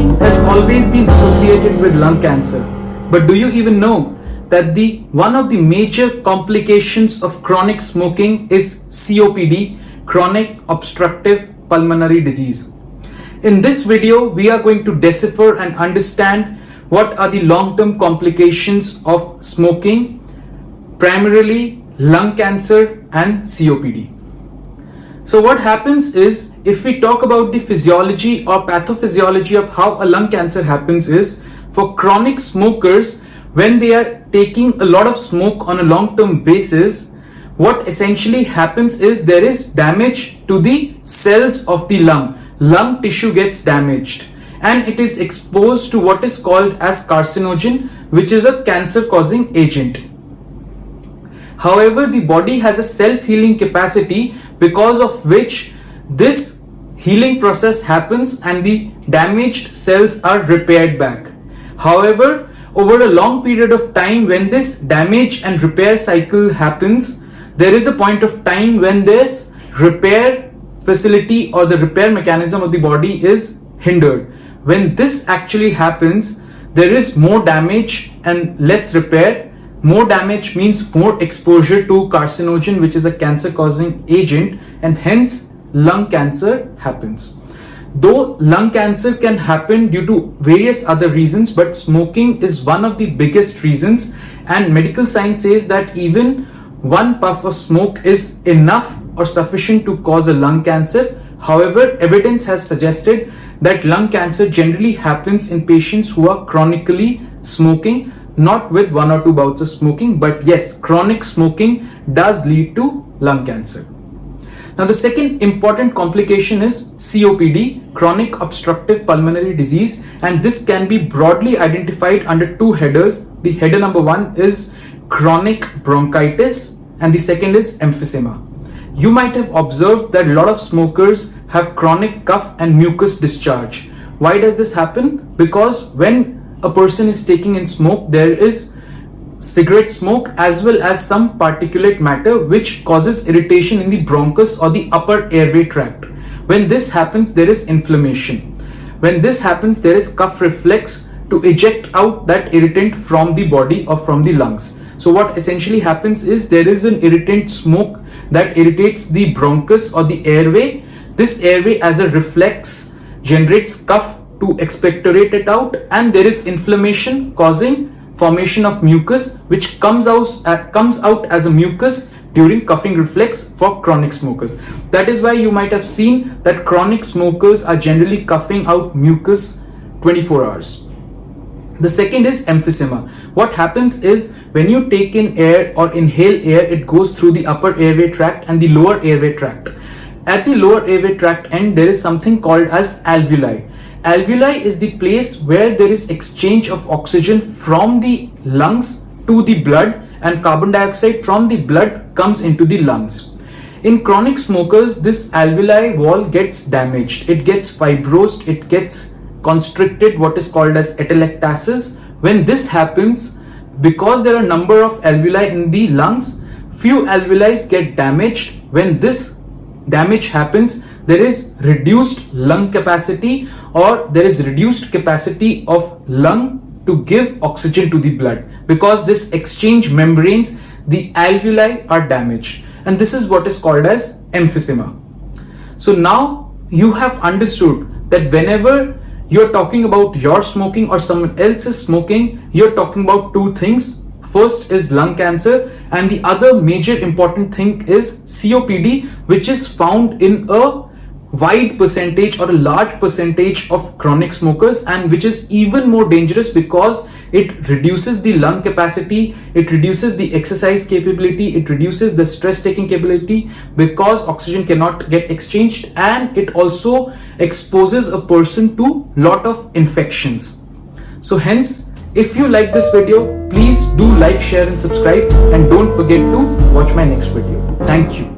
Smoking has always been associated with lung cancer. But do you even know that one of the major complications of chronic smoking is COPD, chronic obstructive pulmonary disease? In this video, we are going to decipher and understand what are the long-term complications of smoking, primarily lung cancer and COPD. So what happens is, if we talk about the physiology or pathophysiology of how a lung cancer happens, is for chronic smokers, when they are taking a lot of smoke on a long-term basis, what essentially happens is there is damage to the cells of the lung. Lung tissue gets damaged and it is exposed to what is called as carcinogen, which is a cancer-causing agent. However, the body has a self-healing capacity because of which this healing process happens and the damaged cells are repaired back. However, over a long period of time, when this damage and repair cycle happens, there is a point of time when this repair facility or the repair mechanism of the body is hindered. When this actually happens, there is more damage and less repair. More damage means more exposure to carcinogen, which is a cancer-causing agent, and hence lung cancer happens. Though lung cancer can happen due to various other reasons, but smoking is one of the biggest reasons, and medical science says that even one puff of smoke is enough or sufficient to cause a lung cancer. However, evidence has suggested that lung cancer generally happens in patients who are chronically smoking, not with 1 or 2 bouts of smoking, but yes, chronic smoking does lead to lung cancer. Now, the second important complication is COPD, chronic obstructive pulmonary disease, and this can be broadly identified under 2 headers. The header number 1 is chronic bronchitis and the second is emphysema. You might have observed that a lot of smokers have chronic cough and mucus discharge. Why does this happen? Because when a person is taking in smoke, there is cigarette smoke as well as some particulate matter which causes irritation in the bronchus or the upper airway tract. When this happens, there is inflammation. When this happens, there is cough reflex to eject out that irritant from the body or from the lungs. So what essentially happens is there is an irritant smoke that irritates the bronchus or the airway. This airway as a reflex generates cough to expectorate it out, and there is inflammation causing formation of mucus which comes out as a mucus during coughing reflex for chronic smokers. That is why you might have seen that chronic smokers are generally coughing out mucus 24 hours. The second is emphysema. What happens is when you take in air or inhale air, it goes through the upper airway tract and the lower airway tract. At the lower airway tract end, there is something called as alveoli. Alveoli is the place where there is exchange of oxygen from the lungs to the blood, and carbon dioxide from the blood comes into the lungs. In chronic smokers, this alveoli wall gets damaged. It gets fibrosed, it gets constricted, what is called as atelectasis. When this happens, because there are a number of alveoli in the lungs, few alveoli get damaged. When this damage happens, there is reduced lung capacity or there is reduced capacity of lung to give oxygen to the blood, because this exchange membranes, the alveoli are damaged, and this is what is called as emphysema. So now you have understood that whenever you're talking about your smoking or someone else is smoking, you're talking about 2 things. First is lung cancer, and the other major important thing is COPD, which is found in a wide percentage or a large percentage of chronic smokers, and which is even more dangerous because it reduces the lung capacity, it reduces the exercise capability, it reduces the stress taking capability because oxygen cannot get exchanged, and it also exposes a person to lot of infections. So hence, if you like this video, please do like, share and subscribe, and don't forget to watch my next video. Thank you.